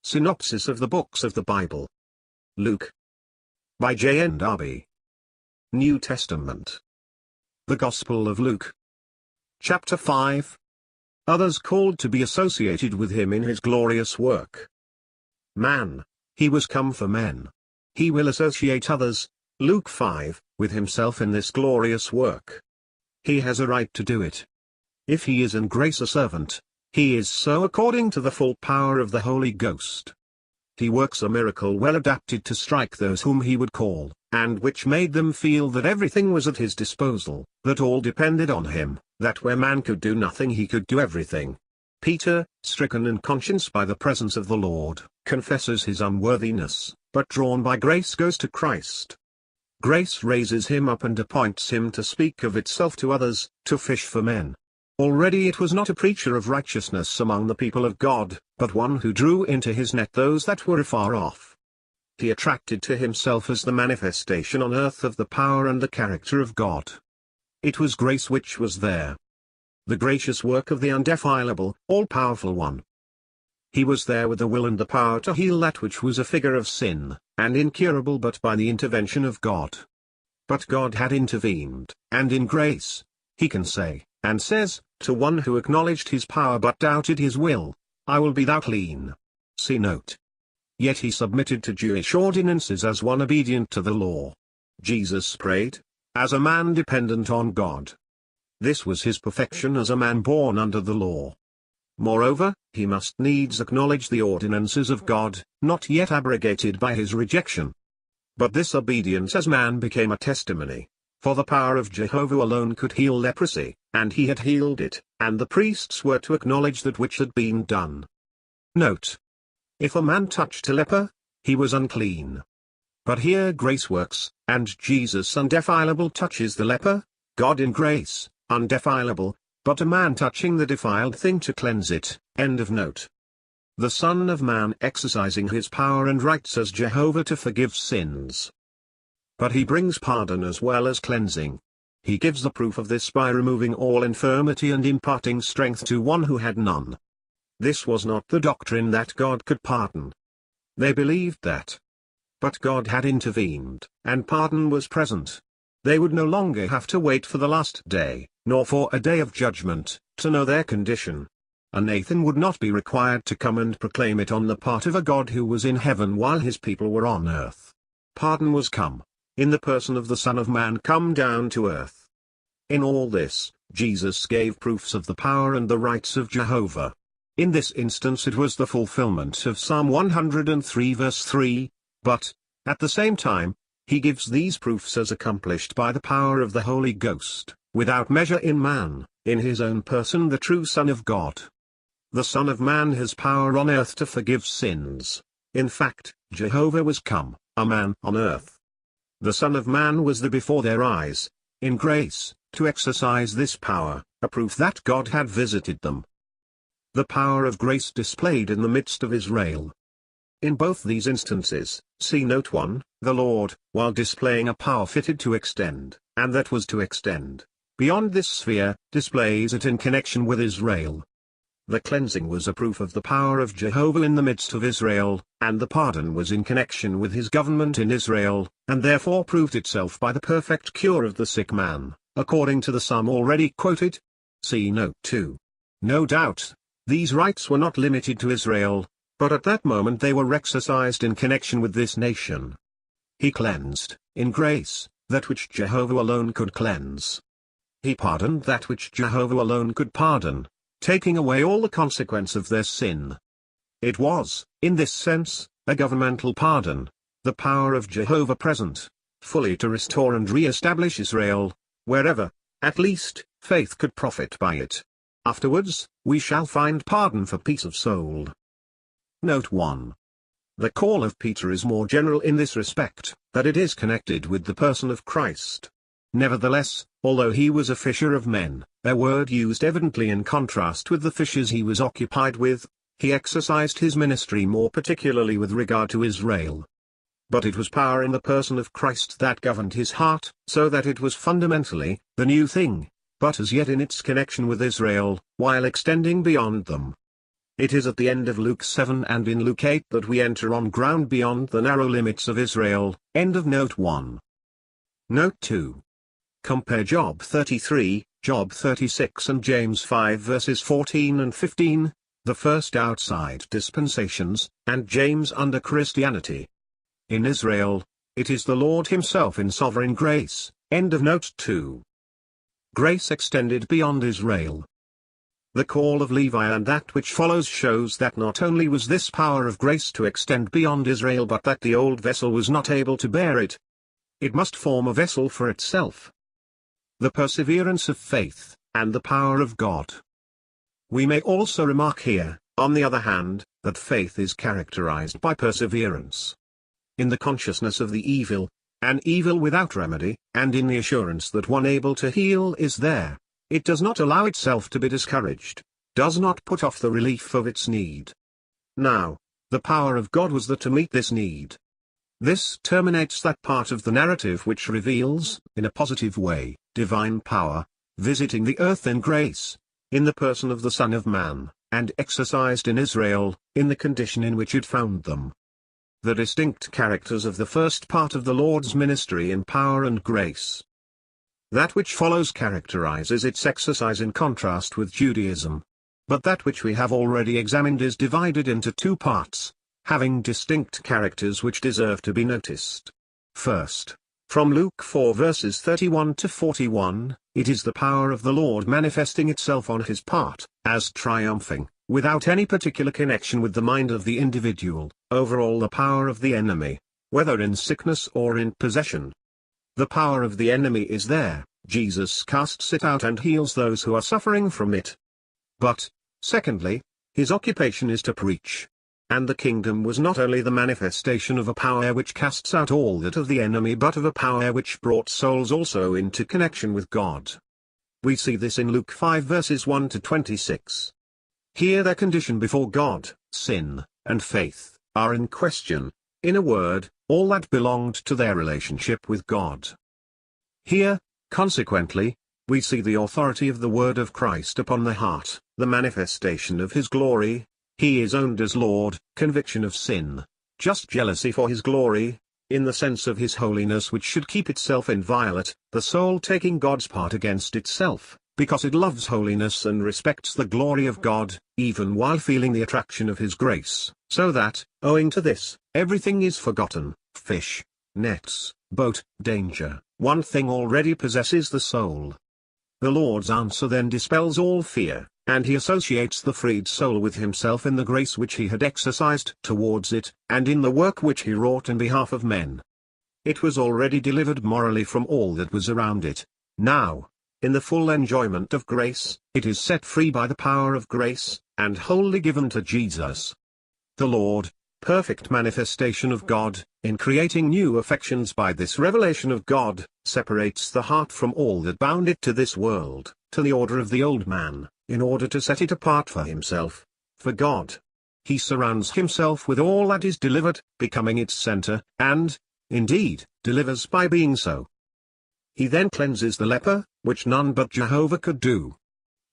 Synopsis of the Books of the Bible. Luke. By JND Darby. New Testament. The Gospel of Luke. Chapter 5. Others called to be associated with him in his glorious work. Man. He was come for men. He will associate others, Luke 5, with himself in this glorious work. He has a right to do it. If he is in grace a servant, he is so according to the full power of the Holy Ghost. He works a miracle well adapted to strike those whom he would call, and which made them feel that everything was at his disposal, that all depended on him, that where man could do nothing he could do everything. Peter, stricken in conscience by the presence of the Lord, confesses his unworthiness, but drawn by grace goes to Christ. Grace raises him up and appoints him to speak of itself to others, to fish for men. Already it was not a preacher of righteousness among the people of God, but one who drew into his net those that were afar off. He attracted to himself as the manifestation on earth of the power and the character of God. It was grace which was there. The gracious work of the undefilable, all-powerful one. He was there with the will and the power to heal that which was a figure of sin, and incurable but by the intervention of God. But God had intervened, and in grace, he can say, and says, to one who acknowledged his power but doubted his will, I will be thou clean. See note. Yet he submitted to Jewish ordinances as one obedient to the law. Jesus prayed, as a man dependent on God. This was his perfection as a man born under the law. Moreover, he must needs acknowledge the ordinances of God, not yet abrogated by his rejection. But this obedience as man became a testimony. For the power of Jehovah alone could heal leprosy, and he had healed it, and the priests were to acknowledge that which had been done. Note. If a man touched a leper, he was unclean. But here grace works, and Jesus undefilable touches the leper, God in grace, undefilable, but a man touching the defiled thing to cleanse it. End of note. The Son of Man exercising his power and rights as Jehovah to forgive sins. But he brings pardon as well as cleansing. He gives the proof of this by removing all infirmity and imparting strength to one who had none. This was not the doctrine that God could pardon. They believed that. But God had intervened, and pardon was present. They would no longer have to wait for the last day, nor for a day of judgment, to know their condition. A Nathan would not be required to come and proclaim it on the part of a God who was in heaven while his people were on earth. Pardon was come, in the person of the Son of Man come down to earth. In all this, Jesus gave proofs of the power and the rights of Jehovah. In this instance it was the fulfillment of Psalm 103 verse 3, but, at the same time, he gives these proofs as accomplished by the power of the Holy Ghost, without measure in man, in his own person the true Son of God. The Son of Man has power on earth to forgive sins. In fact, Jehovah was come, a man on earth. The Son of Man was there before their eyes, in grace, to exercise this power, a proof that God had visited them. The power of grace displayed in the midst of Israel. In both these instances, see note 1, the Lord, while displaying a power fitted to extend, and that was to extend, beyond this sphere, displays it in connection with Israel. The cleansing was a proof of the power of Jehovah in the midst of Israel, and the pardon was in connection with his government in Israel, and therefore proved itself by the perfect cure of the sick man, according to the psalm already quoted. See note 2. No doubt, these rights were not limited to Israel, but at that moment they were exercised in connection with this nation. He cleansed, in grace, that which Jehovah alone could cleanse. He pardoned that which Jehovah alone could pardon, taking away all the consequence of their sin. It was, in this sense, a governmental pardon, the power of Jehovah present, fully to restore and re-establish Israel, wherever, at least, faith could profit by it. Afterwards, we shall find pardon for peace of soul. Note 1. The call of Peter is more general in this respect, that it is connected with the person of Christ. Nevertheless, although he was a fisher of men, a word used evidently in contrast with the fishers he was occupied with, he exercised his ministry more particularly with regard to Israel. But it was power in the person of Christ that governed his heart, so that it was fundamentally, the new thing, but as yet in its connection with Israel, while extending beyond them. It is at the end of Luke 7 and in Luke 8 that we enter on ground beyond the narrow limits of Israel. End of note 1. Note 2. Compare Job 33, Job 36 and James 5 verses 14 and 15, the first outside dispensations, and James under Christianity. In Israel, it is the Lord himself in sovereign grace. End of note 2. Grace extended beyond Israel. The call of Levi and that which follows shows that not only was this power of grace to extend beyond Israel but that the old vessel was not able to bear it. It must form a vessel for itself. The perseverance of faith, and the power of God. We may also remark here, on the other hand, that faith is characterized by perseverance. In the consciousness of the evil, an evil without remedy, and in the assurance that one able to heal is there. It does not allow itself to be discouraged, does not put off the relief of its need. Now, the power of God was there to meet this need. This terminates that part of the narrative which reveals, in a positive way, divine power, visiting the earth in grace, in the person of the Son of Man, and exercised in Israel, in the condition in which it found them. The distinct characters of the first part of the Lord's ministry in power and grace. That which follows characterizes its exercise in contrast with Judaism. But that which we have already examined is divided into two parts, having distinct characters which deserve to be noticed. First, from Luke 4 verses 31 to 41, it is the power of the Lord manifesting itself on his part, as triumphing, without any particular connection with the mind of the individual, over all the power of the enemy, whether in sickness or in possession. The power of the enemy is there, Jesus casts it out and heals those who are suffering from it. But, secondly, his occupation is to preach. And the kingdom was not only the manifestation of a power which casts out all that of the enemy but of a power which brought souls also into connection with God. We see this in Luke 5 verses 1 to 26. Here their condition before God, sin, and faith, are in question. In a word, all that belonged to their relationship with God. Here, consequently, we see the authority of the word of Christ upon the heart, the manifestation of his glory. He is owned as Lord, conviction of sin, just jealousy for his glory, in the sense of his holiness which should keep itself inviolate, the soul taking God's part against itself, because it loves holiness and respects the glory of God, even while feeling the attraction of his grace, so that, owing to this, everything is forgotten, fish, nets, boat, danger, one thing already possesses the soul. The Lord's answer then dispels all fear, and he associates the freed soul with himself in the grace which he had exercised towards it, and in the work which he wrought in behalf of men. It was already delivered morally from all that was around it. Now, in the full enjoyment of grace, it is set free by the power of grace, and wholly given to Jesus. The Lord, perfect manifestation of God, in creating new affections by this revelation of God, separates the heart from all that bound it to this world, to the order of the old man, in order to set it apart for himself, for God. He surrounds himself with all that is delivered, becoming its center, and, indeed, delivers by being so. He then cleanses the leper, which none but Jehovah could do.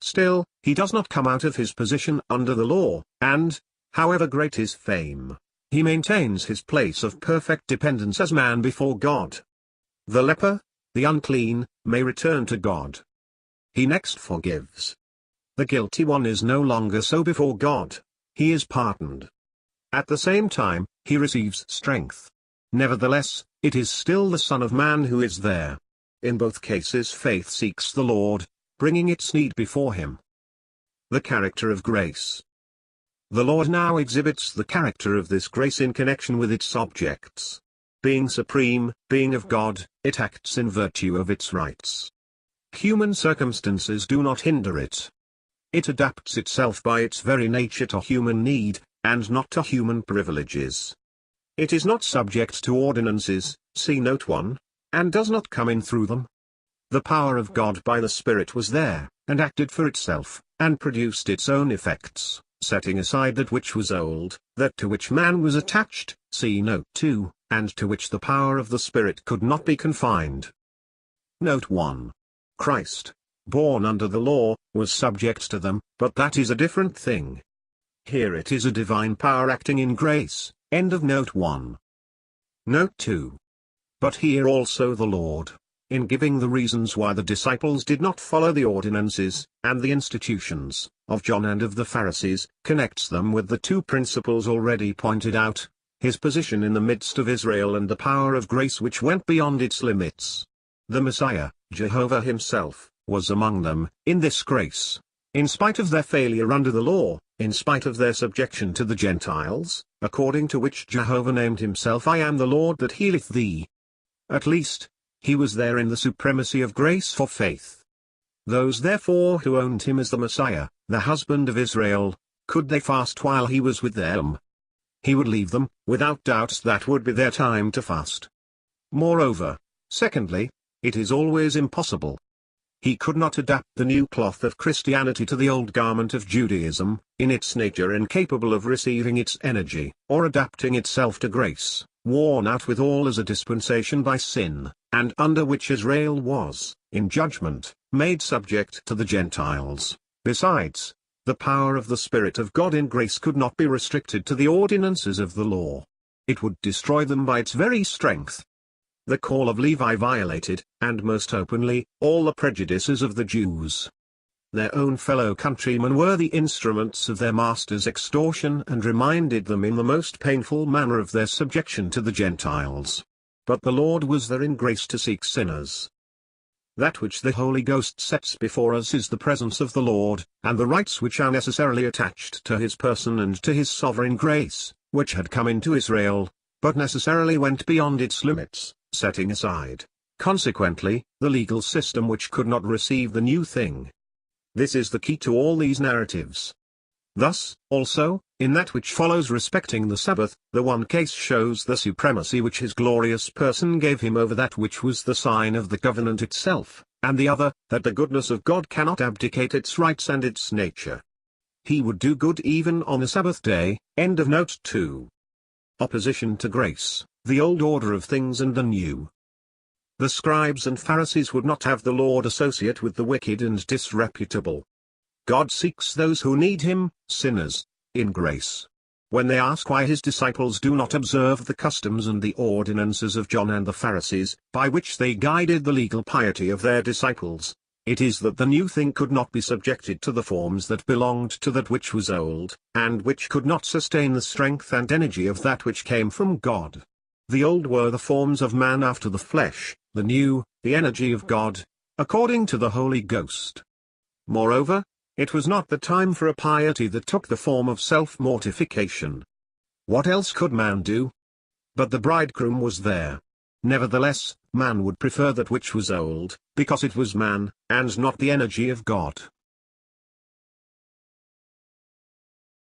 Still, he does not come out of his position under the law, and, however great his fame, he maintains his place of perfect dependence as man before God. The leper, the unclean, may return to God. He next forgives. The guilty one is no longer so before God, he is pardoned. At the same time, he receives strength. Nevertheless, it is still the Son of Man who is there. In both cases faith seeks the Lord, bringing its need before him. The character of grace. The Lord now exhibits the character of this grace in connection with its objects. Being supreme, being of God, it acts in virtue of its rights. Human circumstances do not hinder it. It adapts itself by its very nature to human need, and not to human privileges. It is not subject to ordinances, see note 1, and does not come in through them. The power of God by the Spirit was there, and acted for itself, and produced its own effects, setting aside that which was old, that to which man was attached, see note 2, and to which the power of the Spirit could not be confined. Note 1. Christ, born under the law, was subject to them, but that is a different thing. Here it is a divine power acting in grace. End of note 1. Note 2. But here also the Lord, in giving the reasons why the disciples did not follow the ordinances, and the institutions, of John and of the Pharisees, connects them with the two principles already pointed out, his position in the midst of Israel and the power of grace which went beyond its limits. The Messiah, Jehovah himself, was among them, in this grace. In spite of their failure under the law, in spite of their subjection to the Gentiles, according to which Jehovah named himself I am the Lord that healeth thee. At least, he was there in the supremacy of grace for faith. Those therefore who owned him as the Messiah, the husband of Israel, could they fast while he was with them? He would leave them, without doubt that would be their time to fast. Moreover, secondly, it is always impossible. He could not adapt the new cloth of Christianity to the old garment of Judaism, in its nature incapable of receiving its energy, or adapting itself to grace, worn out withal as a dispensation by sin, and under which Israel was, in judgment, made subject to the Gentiles. Besides, the power of the Spirit of God in grace could not be restricted to the ordinances of the law. It would destroy them by its very strength. The call of Levi violated, and most openly, all the prejudices of the Jews. Their own fellow countrymen were the instruments of their master's extortion and reminded them in the most painful manner of their subjection to the Gentiles. But the Lord was there in grace to seek sinners. That which the Holy Ghost sets before us is the presence of the Lord, and the rights which are necessarily attached to his person and to his sovereign grace, which had come into Israel, but necessarily went beyond its limits, setting aside, consequently, the legal system which could not receive the new thing. This is the key to all these narratives. Thus, also, in that which follows respecting the Sabbath, the one case shows the supremacy which his glorious person gave him over that which was the sign of the covenant itself, and the other, that the goodness of God cannot abdicate its rights and its nature. He would do good even on the Sabbath day. End of note 2. Opposition to grace, the old order of things and the new. The scribes and Pharisees would not have the Lord associate with the wicked and disreputable. God seeks those who need him, sinners, in grace. When they ask why his disciples do not observe the customs and the ordinances of John and the Pharisees, by which they guided the legal piety of their disciples, it is that the new thing could not be subjected to the forms that belonged to that which was old, and which could not sustain the strength and energy of that which came from God. The old were the forms of man after the flesh, the new, the energy of God, according to the Holy Ghost. Moreover, it was not the time for a piety that took the form of self-mortification. What else could man do? But the bridegroom was there. Nevertheless, man would prefer that which was old, because it was man, and not the energy of God.